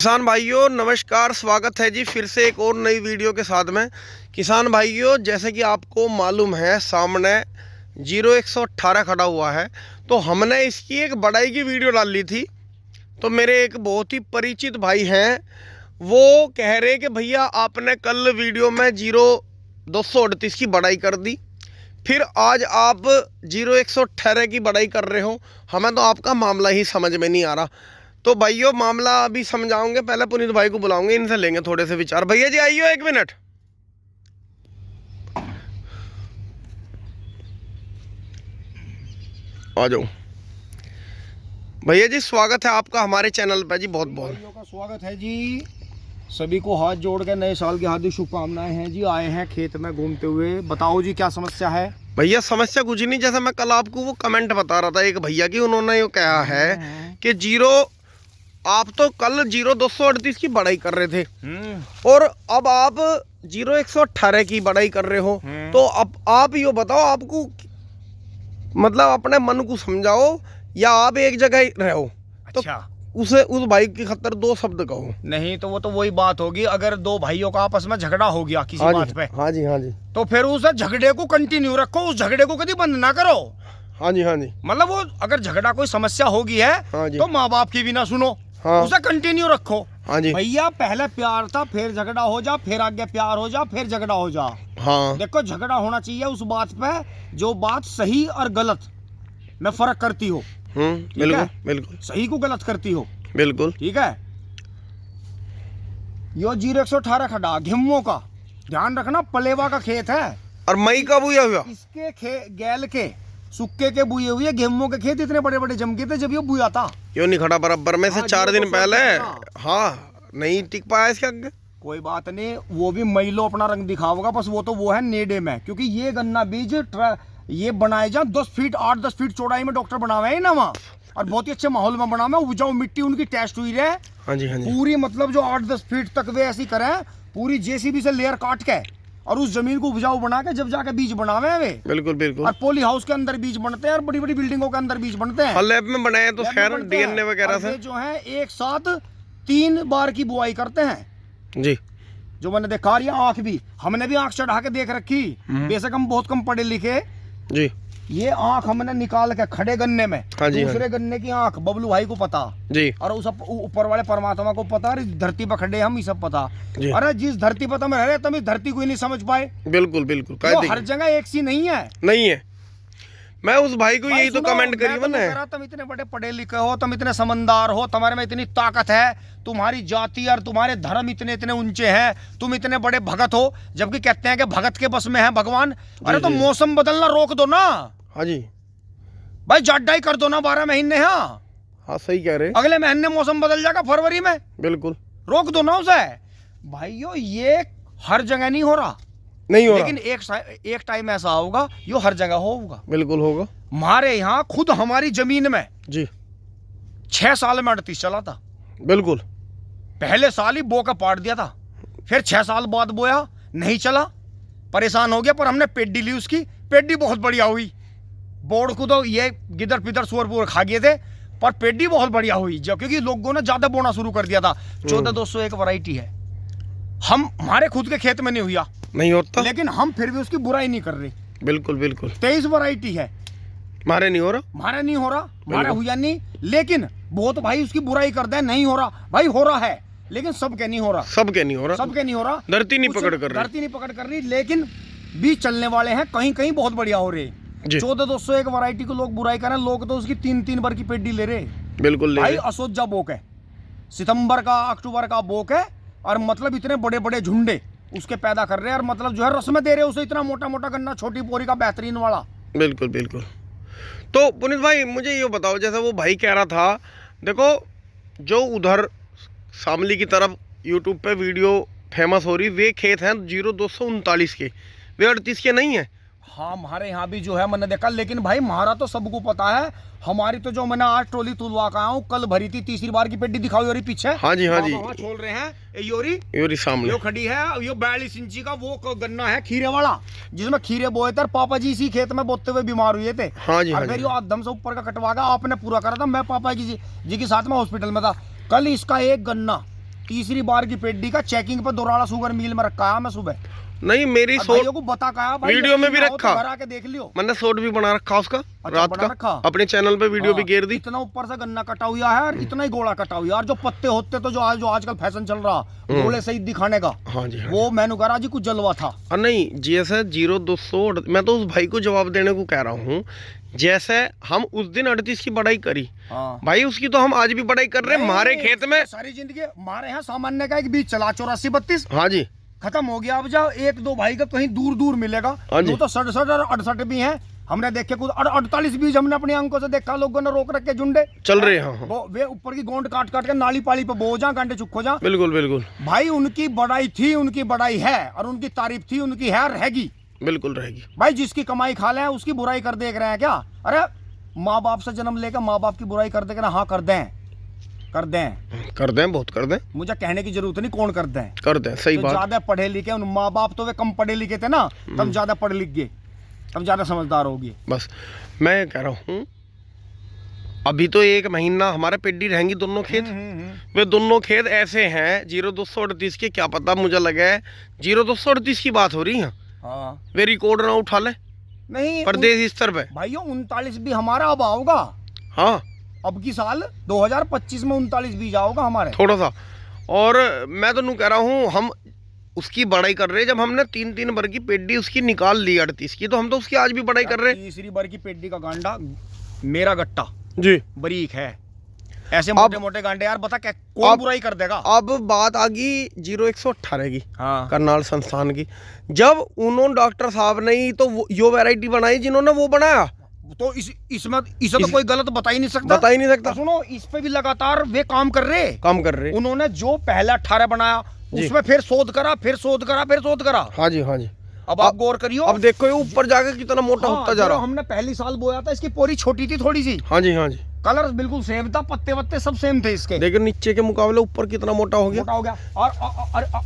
किसान भाइयों नमस्कार, स्वागत है जी फिर से एक और नई वीडियो के साथ में। किसान भाइयों, जैसे कि आपको मालूम है सामने 0118 खड़ा हुआ है, तो हमने इसकी एक बढ़ाई की वीडियो डाल ली थी। तो मेरे एक बहुत ही परिचित भाई हैं, वो कह रहे कि भैया आपने कल वीडियो में 0238 की बढ़ाई कर दी, फिर आज आप 0118 की बढ़ाई कर रहे हो। हमें तो आपका मामला ही समझ में नहीं आ रहा। तो भाइयों मामला अभी समझाऊंगे, पहले पुनीत भाई को बुलाऊंगे, इनसे लेंगे थोड़े से विचार। भैया जी आइयो, एक मिनट। आ जाओ भैया जी, स्वागत है आपका हमारे चैनल पे जी। बहुत बहुत भाइयों का स्वागत है जी। सभी को हाथ जोड़ के नए साल की हार्दिक शुभकामनाएं हैं जी। आए हैं खेत में घूमते हुए। बताओ जी क्या समस्या है। भैया समस्या कुछ नहीं, जैसे मैं कल आपको वो कमेंट बता रहा था एक भैया की, उन्होंने ये कहा है कि आप तो कल 0238 की बढ़ाई कर रहे थे और अब आप 0118 की बढ़ाई कर रहे हो। तो अब आप ये बताओ, आपको मतलब अपने मन को समझाओ या आप एक जगह ही रहो। अच्छा, तो उस भाई की खतर दो शब्द कहो। नहीं तो वो तो वही बात होगी, अगर दो भाइयों का आपस में झगड़ा हो गया किसी बात पे, हाँ जी हाँ जी, तो फिर उस झगड़े को कंटिन्यू रखो, उस झगड़े को कभी बंद ना करो। हाँ जी हाँ जी, मतलब वो अगर झगड़ा कोई समस्या होगी है हाँ जी, तो माँ बाप की भी ना सुनो, हाँ, उसे कंटिन्यू रखो। हाँ जी भैया पहले प्यार था, फिर झगड़ा हो जा, फिर आगे प्यार हो जा, फिर झगड़ा हो जा। हाँ, देखो झगड़ा होना चाहिए उस बात पे जो बात सही और गलत में फर्क करती हो। बिल्कुल बिल्कुल, सही को गलत करती हो, बिल्कुल ठीक है। यो 0118 खड़ा घिम्मो का ध्यान रखना, पलेवा का खेत है और मई का बुया हुआ इसके गैल के सुक्के के बुए हुए गेहूं के खेत इतने बड़े बड़े जम गए थे जब ये बुआ था। क्यों नहीं खड़ा बराबर में से? 4 दिन पहले हाँ नहीं टिक पाया इसके आगे। कोई बात नहीं, वो भी मई अपना रंग दिखाओगा, बस वो है नेडे में, क्योंकि ये गन्ना बीज ये बनाए जा 10 फीट 8-10 फीट चौड़ाई में डॉक्टर बनावे है ना वहाँ, और बहुत ही अच्छे माहौल में बनावे। उपजाऊ मिट्टी उनकी टेस्ट हुई रहे। हाँ जी हाँ जी, पूरी मतलब जो 8-10 फीट तक वे ऐसी करें, पूरी जेसीबी से लेयर काट के और उस जमीन को उपजाऊ बना के जब जाके बीज बनावे वे। बिल्कुल बिल्कुल। और पोली हाउस के अंदर बीज बनते हैं और बड़ी बड़ी बिल्डिंगों के अंदर बीज बनते हैं। लैब में बनाए तो खैर डीएनए वगैरह से जो है एक साथ 3 बार की बुआई करते हैं जी। जो मैंने देखा, ये आंख भी हमने भी आंख चढ़ा के देख रखी, बेशक हम बहुत कम पढ़े लिखे जी। ये आंख हमने निकाल के खड़े गन्ने में, हाँ जी, दूसरे हाँ गन्ने की आंख बबलू भाई को पता जी, और उस ऊपर वाले परमात्मा को पता, और इस धरती पर खड़े हम ये सब पता। अरे जिस धरती पर तुम रह रहे तुम इस धरती को ही नहीं समझ पाए। बिल्कुल बिल्कुल, तो हर जगह एक सी नहीं है, नहीं है। मैं उस भाई को यही तो कमेंट करी मैंने, तुम इतने बड़े पढ़े लिखे हो, तुम इतने समझदार हो, तुम्हारे में इतनी ताकत है, तुम्हारी जाति और तुम्हारे धर्म इतने इतने ऊंचे हैं, तुम इतने बड़े भगत हो, जबकि कहते हैं कि भगत के बस में है भगवान। अरे तो मौसम बदलना रोक दो ना। हाँ जी भाई, जाटाई कर दो ना 12 महीने। हाँ सही कह रहे, अगले महीने मौसम बदल जाएगा फरवरी में, बिल्कुल रोक दो ना उसे। भाइयों ये हर जगह नहीं हो रहा, नहीं हो रहा, लेकिन एक टाइम ऐसा होगा यो हर जगह होगा। बिल्कुल होगा। हमारे यहाँ खुद हमारी जमीन में जी 6 साल में 38 चला था। बिल्कुल, पहले साल ही बो का पाट दिया था, फिर 6 साल बाद बोया, नहीं चला, परेशान हो गया, पर हमने पेड्डी ली उसकी, पेड्डी बहुत बढ़िया हुई। बोर्ड को तो ये गिदर पिदर सुअर खा गए थे, पर पेड्डी बहुत बढ़िया हुई, जो क्योंकि लोगों ने ज्यादा बोना शुरू कर दिया था। 14,201 वैरायटी है, हम हमारे खुद के खेत में नहीं हुआ, नहीं होता, लेकिन हम फिर भी उसकी बुराई नहीं कर रहे। बिल्कुल बिल्कुल। 23 वैरायटी है, हमारे नहीं हो रहा, हमारे नहीं हो रहा, हमारा हुआ नहीं, लेकिन बहुत भाई उसकी बुराई करते हैं, नहीं हो रहा भाई, हो रहा है, लेकिन सबके नहीं हो रहा, सबके नहीं हो रहा, सबके नहीं हो रहा। धरती नहीं पकड़ कर रही, धरती नहीं पकड़ कर रही, लेकिन बीज चलने वाले हैं, कहीं कहीं बहुत बढ़िया हो रहे। 14,201 वैरायटी को लोग बुराई कर रहे हैं, लोग तो उसकी 3-3 बार की पेड्डी ले रहे। बिल्कुल ले भाई असोजा बोक है, सितंबर का अक्टूबर का बोक है, और मतलब इतने बड़े बड़े झुंडे उसके पैदा कर रहे हैं, और मतलब जो है रस में दे रहे हैं उसे, इतना मोटा मोटा गन्ना, छोटी पोरी का बेहतरीन वाला। बिल्कुल बिल्कुल। तो पुनीत भाई मुझे ये बताओ, जैसा वो भाई कह रहा था, देखो जो उधर शामली की तरफ यूट्यूब पे वीडियो फेमस हो रही, वे खेत हैं 0239 के, वे 38 के नहीं है। हाँ हमारे यहाँ भी जो है मैंने देखा, लेकिन भाई हमारा तो सबको पता है, हमारी तो जो मैंने आज ट्रॉली तुलवा का हूँ, कल भरी थी, तीसरी बार की पेड्डी दिखाओ योरी पीछे। हाँ जी हाँ जी, छोड़ रहे हैं योरी सामने यो खड़ी है, यो 42 इंची का वो गन्ना है खीरे वाला, जिसमें खीरे बोए थे, पापा जी इसी खेत में बोते हुए बीमार हुए थे। हाँ जी, और फिर यो आदम से ऊपर का कटवा के आपने पूरा करा था, मैं पापा जी के साथ में हॉस्पिटल में था। कल इसका एक गन्ना तीसरी बार की पेड्डी का चेकिंग पर दोराड़ा शुगर मिल में रखा है मैं सुबह। नहीं मेरी भाइयों को बता का भाई, वीडियो में भी रखा, घर आके देख लियो। मैंने शॉर्ट भी बना रखा उसका, रात बना का रखा। अपने चैनल पे वीडियो भी घेर दी। इतना ऊपर से गन्ना कटा हुआ है और इतना ही गोला कटा हुआ है, और जो पत्ते होते तो जो आजकल फैशन चल रहा गोले सही दिखाने का, हाँ जी, हाँ वो मैंने कहा जी कुछ जलवा था। नहीं जैसे 0200, मैं तो उस भाई को जवाब देने को कह रहा हूँ, जैसे हम उस दिन 38 की बढ़ाई करी, हाँ। भाई उसकी तो हम आज भी बढ़ाई कर रहे हैं। हमारे खेत में सारी जिंदगी हमारे यहाँ सामान्य का एक बीज चला 84-32, हाँ जी, खत्म हो गया। अब जाओ एक दो भाई का कहीं दूर दूर मिलेगा, हाँ जी। वो तो 67 और 68 भी हैं। हमने देखे कुछ 48 बीज हमने अपनी आंखों से देखा, लोगों ने रोक रखे झुंडे चल रहे हैं। हाँ। वो वे ऊपर की गोंड काट काट के नाली पाली पे बो जा, घंटे चुप हो जा। बिल्कुल बिल्कुल भाई उनकी बड़ाई थी, उनकी बड़ाई है, और उनकी तारीफ थी, उनकी है, रहेगी। बिल्कुल रहेगी। भाई जिसकी कमाई खा ले उसकी बुराई कर देख रहे हैं क्या? अरे माँ बाप से जन्म लेकर माँ बाप की बुराई कर देगा ना, हाँ कर दें, कर दें, कर दें, बहुत कर दें, मुझे कहने की जरूरत नहीं कौन कर दें, कर दें, सही तो बात। ज्यादा पढ़े लिखे उन माँ बाप तो वे कम पढ़े लिखे थे ना, तब ज्यादा पढ़ लिख गए, तब ज्यादा समझदार होगी। बस मैं कह रहा हूँ अभी तो 1 महीना हमारे पेड्डी रहेंगी दोनों खेत। वे दोनों खेत ऐसे हैं 0238 के, क्या पता मुझे लगा है 0238 की बात हो रही है। हाँ। वे रिकॉर्ड ना उठा ले नहीं प्रदेश स्तर पे। भाइयों 39 भी हमारा अब आओगा, हाँ अब की साल 2025 में 39 बीज आओगा हमारे थोड़ा सा। और मैं तो नू कह रहा हूँ हम उसकी बढ़ाई कर रहे हैं, जब हमने 3 बार की पेड्डी उसकी निकाल ली 38 की, तो हम तो उसकी आज भी बढ़ाई कर रहे हैं। तीसरी बार की पेड्डी का गांडा मेरा गट्टा जी बरीक है, ऐसे मोटे मोटे गांडे यार बता क्या कौन बुराई कर देगा। अब बात आ गई 0118 की, हाँ। करनाल संस्थान की। जब उन्होंने डॉक्टर साहब ने ही तो यो वैरायटी बनाई जिन्होंने वो बनाया, तो इसमें इसे तो कोई गलत बता ही नहीं सकता, बता ही नहीं सकता। सुनो इस पे भी लगातार वे काम कर रहे। उन्होंने जो पहला 18 बनाया उसमें फिर शोध करा, फिर शोध करा, फिर शोध करा। हाँ जी, हाँ जी। अब आप गौर करियो, अब देखो ये ऊपर जाकर कितना मोटा होता जा रहा। हमने पहली साल बोया था इसकी पोरी छोटी थी थोड़ी सी, हाँ जी, हाँ जी। कलर बिल्कुल सेम था, पत्ते वत्ते सब सेम थे इसके, लेकिन नीचे के मुकाबले ऊपर कितना मोटा हो गया, मोटा हो गया।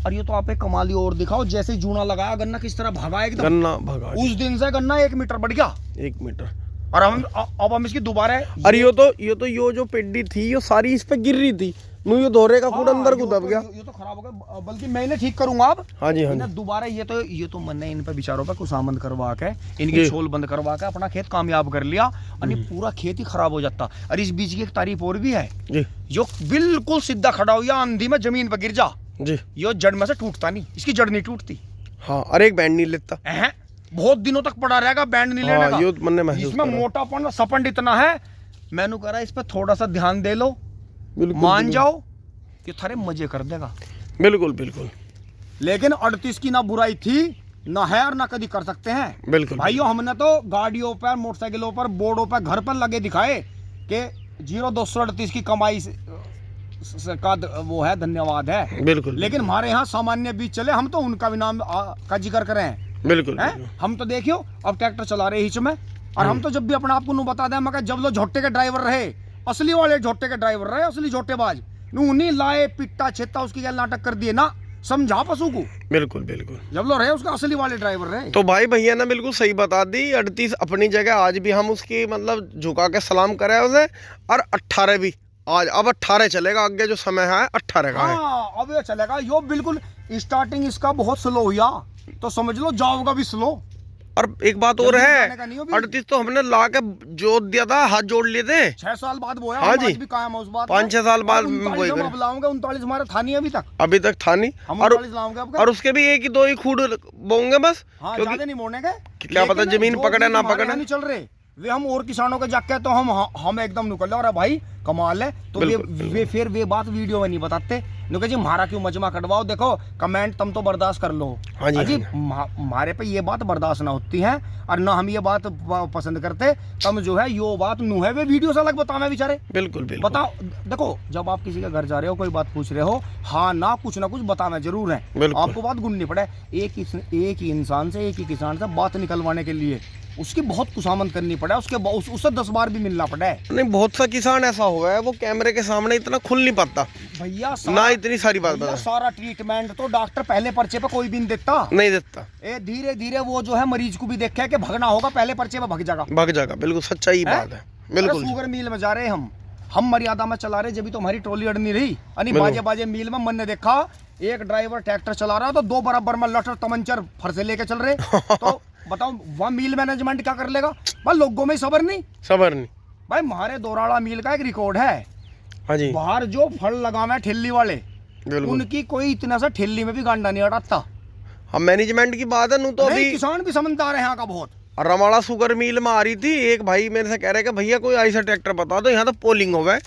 और ये तो आप एक कमाली और दिखाओ, जैसे जूना लगाया गन्ना किस तरह भागा एकदम, गन्ना भगा। उस दिन से गन्ना 1 मीटर बढ़ गया, 1 मीटर। और अब हम इसकी दोबारा अरे यो जो पेड्डी थी यो सारी इस पे गिर रही थी, ये दोहरे का कूड़ा अंदर को दब गया। ये तो खराब हो गया, बल्कि मैं इन्हें ठीक करूंगा अब। हाँ जी, हाँ जी। दोबारा ये तो मैंने इन पे बिचारों पे कुसामंद करवा के, इनकी छोल बंद करवा के अपना खेत कामयाब कर लिया, और ये पूरा खेत ही खराब हो जाता। और इस बीच की एक तारीफ और भी है जी, जो बिल्कुल सीधा खड़ा हुआ आंधी में जमीन पर गिर जा जी, यो जड़ में से टूटता नहीं, इसकी जड़ नहीं टूटती। हाँ, और एक बैंड नहीं लेता, बहुत दिनों तक पड़ा रहेगा, बैंड नहीं लेने का। इसमें मोटापन सपंड इतना है, मैंने कह रहा इस पे थोड़ा सा ध्यान दे लो, मान जाओ कि थारे मजे कर देगा। बिल्कुल बिल्कुल। लेकिन 38 की ना बुराई थी, ना है, और ना कभी कर सकते हैं। बिल्कुल भाइयों हमने तो गाड़ियों पर, मोटरसाइकिलों पर, बोर्डों पर, घर पर लगे दिखाए कि 0238 की कमाई का वो है, धन्यवाद है। बिल्कुल। लेकिन हमारे यहाँ सामान्य बीज चले, हम तो उनका भी नाम का जिक्र करें। बिल्कुल। हम तो देखियो अब ट्रैक्टर चला रहे हिच में, और हम तो जब भी अपने आप को बता दें, मैं जब लोग झोटे के ड्राइवर रहे, असली वाले झोटे के ड्राइवर रहे, असली झोटेबाज नहीं लाए पिट्टा छेता उसकी क्या नाटक कर दिए ना, समझा पशु को। बिल्कुल बिल्कुल। जब लोग रहे उसका असली वाले ड्राइवर रहे। तो भाई भैया ने बिल्कुल सही बता दी, 38 अपनी जगह आज भी हम उसकी मतलब झुका के सलाम करे उसे, और 18 भी आज, अब 18 चलेगा, आगे जो समय है 18 का है। अब ये चलेगा, यो बिल्कुल स्टार्टिंग इसका बहुत स्लो हुआ, तो समझ लो जाओगा भी स्लो। और एक बात और है, 38 तो हमने ला के जोत दिया था, हाथ जोड़ लिए थे, 6 साल बाद बोया। हाँ जी, भी कायम उस बात 5-6 साल बाद 39 हमारा था नहीं, अभी तक था नहीं। और उसके भी 1-2 ही खूड बोंगे बस, क्योंकि नहीं मोड़ने के, क्या पता जमीन पकड़े ना पकड़े, नहीं चल रहे वे। हम और किसानों के जाके तो हम एकदम निकल रहा भाई कमाल है। तो वे बात वीडियो में नहीं बताते, नुके जी हमारा क्यों मजमा कटवाओ, देखो कमेंट तुम तो बर्दाश्त कर लो। हाँ जी, हमारे पे ये बात बर्दाश्त ना होती है, और ना हम ये बात पसंद करते, तब जो है यो बात नू है, वे वीडियो से अलग बताओ बेचारे। बिल्कुल बिल्कुल। बताओ, देखो जब आप किसी के घर जा रहे हो, कोई बात पूछ रहे हो, हाँ ना कुछ ना कुछ बताना जरूर है, आपको बात गुननी पड़े। एक ही इंसान से, एक ही किसान से बात निकलवाने के लिए उसकी बहुत कुसामंद करनी पड़े, उससे 10 बार भी मिलना पड़े। नहीं, बहुत सा किसान ऐसा हुआ है वो कैमरे के सामने इतना खुल नहीं पाता भैया, ना इतनी सारी बात बता। सारा ट्रीटमेंट तो डॉक्टर पहले पर्चे पे कोई भी नहीं देता। धीरे धीरे वो जो है मरीज को भी देखे कि भगना होगा, पहले पर्चे पे भग जाएगा। बिल्कुल सच्चाई बात है। बिल्कुल। शुगर मिल में जा रहे हम हम मर्यादा में चला रहे, जब भी तो हमारी ट्रॉली अड़ नहीं रही। अनि बाजे बाजे मील में मन ने देखा एक ड्राइवर ट्रैक्टर चला रहा तो दो बराबर में लटर तमंचर फरसे लेके चल रहे। तो बताओ वहाँ मील मैनेजमेंट क्या कर लेगा भाई? लोगों में सबर नहीं भाई। हमारे दोराड़ा मील का एक रिकॉर्ड है, हाँ जी, बाहर जो फल लगावे ठेली वाले, उनकी कोई इतना सा ठेली में भी गांडा नहीं अड़ाता। हम मैनेजमेंट की बात है नू तो अभी किसान भी समझदार है यहाँ का बहुत। रमाड़ा शुगर मिल में आ रही थी, एक भाई मेरे से कह रहे कि भैया कोई ऐसा ट्रैक्टर बता दो यहाँ तो पोलिंग हो गए।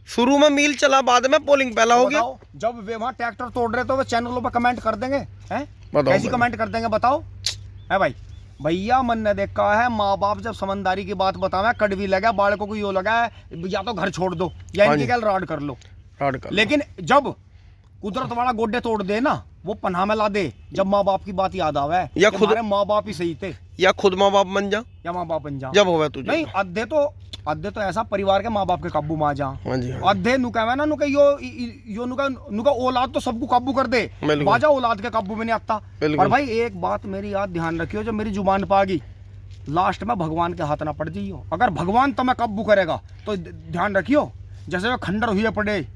शुरू में मिल चला, बाद में पोलिंग पहला हो गया। जब वे वहाँ ट्रैक्टर तोड़ रहे तो वे चैनलों पर कमेंट कर देंगे, हैं? कैसी कमेंट कर देंगे बताओ? है भाई, भैया मन ने देखा है माँ बाप जब समझदारी की बात बतावे, कड़वी लगा बालकों को यो लगा या तो घर छोड़ दो या इनकी क्या राड कर लो। लेकिन जब कुदरत वाला गोड्डे तोड़ दे ना, वो पनाह में ला दे, जब माँ बाप की बात याद आवे या खुद माँ बाप ही सही थे, या खुद माँ बाप बन जा, या माँ बाप बन जा जब होवे तुझे। नहीं अद्धे तो ऐसा परिवार के माँ बाप के काबू में आ जा। अद्धे नु कहवे ना नुका यो नुका औलाद तो सबको काबू कर दे, बाजा औलाद के काबू में नहीं आता। पर भाई एक बात मेरी याद ध्यान रखियो, जब मेरी जुबान पे आ गई लास्ट में भगवान के हाथ ना पड़ जाइयो। अगर भगवान तुम्हें काबू करेगा तो ध्यान रखियो, जैसे वे खंडर हुए पड़े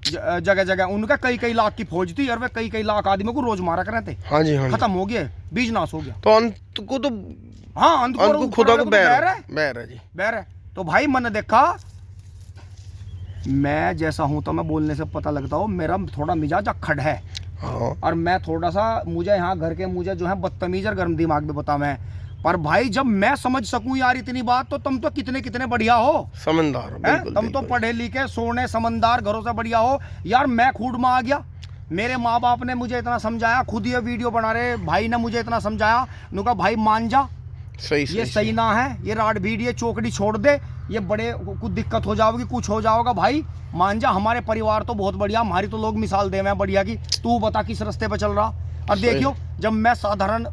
जगह जगह, उनका कई लाख की फौज थी और वे कई लाख आदमियों को रोज मारा करते। हाँ जी, हाँ खत्म हो गया, बीज नाश हो गया। तो अंत को तो हाँ अंत को खुदा को बैर है। तो भाई मैंने देखा, मैं जैसा हूं तो मैं बोलने से पता लगता हूँ, मेरा थोड़ा मिजाज अक्खड़ है। हाँ। और मैं थोड़ा सा, मुझे यहाँ घर के मुझे जो है बदतमीज और गर्म दिमाग में बता मैं, पर भाई जब मैं समझ सकूं यार इतनी बात, तो तुम तो कितने बढ़िया हो, समझदार। तुम तो पढ़े लिखे सोने समझदार घरों से बढ़िया हो यार। मैं खूड में आ गया, मेरे माँ बाप ने मुझे इतना समझाया, खुद ये वीडियो बना रहे भाई ने मुझे इतना समझाया, उनका भाई मान जा, ये सही ना है, ये राड भीड़ ये चौकड़ी छोड़ दे, ये बड़े कुछ दिक्कत हो जाओगी, कुछ हो जाओगा भाई मान जा। हमारे परिवार तो बहुत बढ़िया, हमारी तो लोग मिसाल दे मैं बढ़िया की, तू बता किस रास्ते पे चल रहा। और देखियो जब मैं साधारण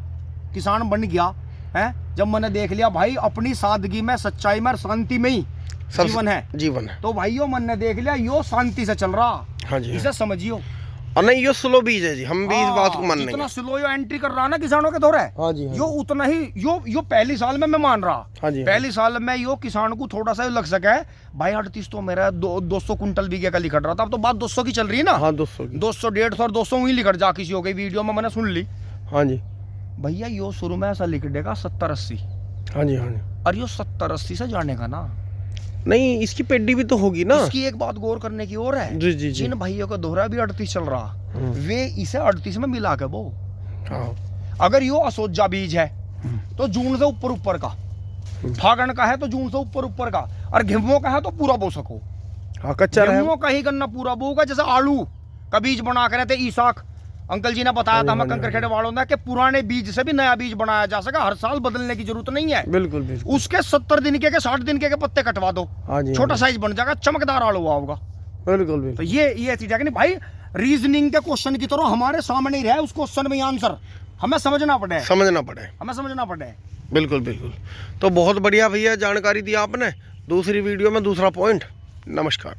किसान बन गया है, जब मैंने देख लिया भाई अपनी सादगी में, सच्चाई में, शांति में ही जीवन है, तो भाइयों मन ने देख लिया यो शांति से चल रहा। हाँ जी, इसे समझियो। और नहीं यो स्लो बीज है जी, हम भी इस बात को मान लेंगे। जितना स्लो यो एंट्री कर रहा ना किसानों के दौरे, हाँ जी, यो उतना ही यो पहली साल में मैं मान रहा। हाँ जी, पहली साल में यो किसान को थोड़ा सा लग सके भाई 38 तो मेरा 200 कुंटल बीघे का लिखट रहा था, अब तो बात 200 की चल रही है ना। हाँ 200 150 और 200 ही लिखट जा किसी हो गई वीडियो में मैंने सुन ली। हाँ जी भैया यो शुरू में ऐसा लिख देगा 70-80। हाँ जी, हाँ जी। और यो 70-80 से जाने का ना नहीं, इसकी पेडी भी तो होगी ना। इसकी एक बात गौर करने की और है, जी। जिन भाइयों का दोहरा भी 38 चल रहा, वे इसे 38 में मिला के वो। अगर यो असोजा बीज है तो जून से ऊपर का, फागण का है तो जून से ऊपर का, और गेहूं का है तो पूरा बो सको। हाँ कच्चा गेहूं का ही गन्ना पूरा बोगा, जैसे आलू का बीज बना कर रहते ईसाक अंकल जी ने बताया था हमें कंकरखेड़े वालों ने, कि पुराने बीज से भी नया बीज बनाया जा सका, हर साल बदलने की जरूरत नहीं है। बिल्कुल। उसके 70 दिन के 60 दिन के पत्ते कटवा दो, छोटा साइज बन जाएगा, चमकदार आलू होगा। बिल्कुल। तो ये चीज है कि भाई रीजनिंग के क्वेश्चन की तरह हमारे सामने ही रहे, उस क्वेश्चन में आंसर हमें समझना पड़े। बिल्कुल। तो बहुत बढ़िया भैया जानकारी दी आपने। दूसरी वीडियो में दूसरा पॉइंट। नमस्कार।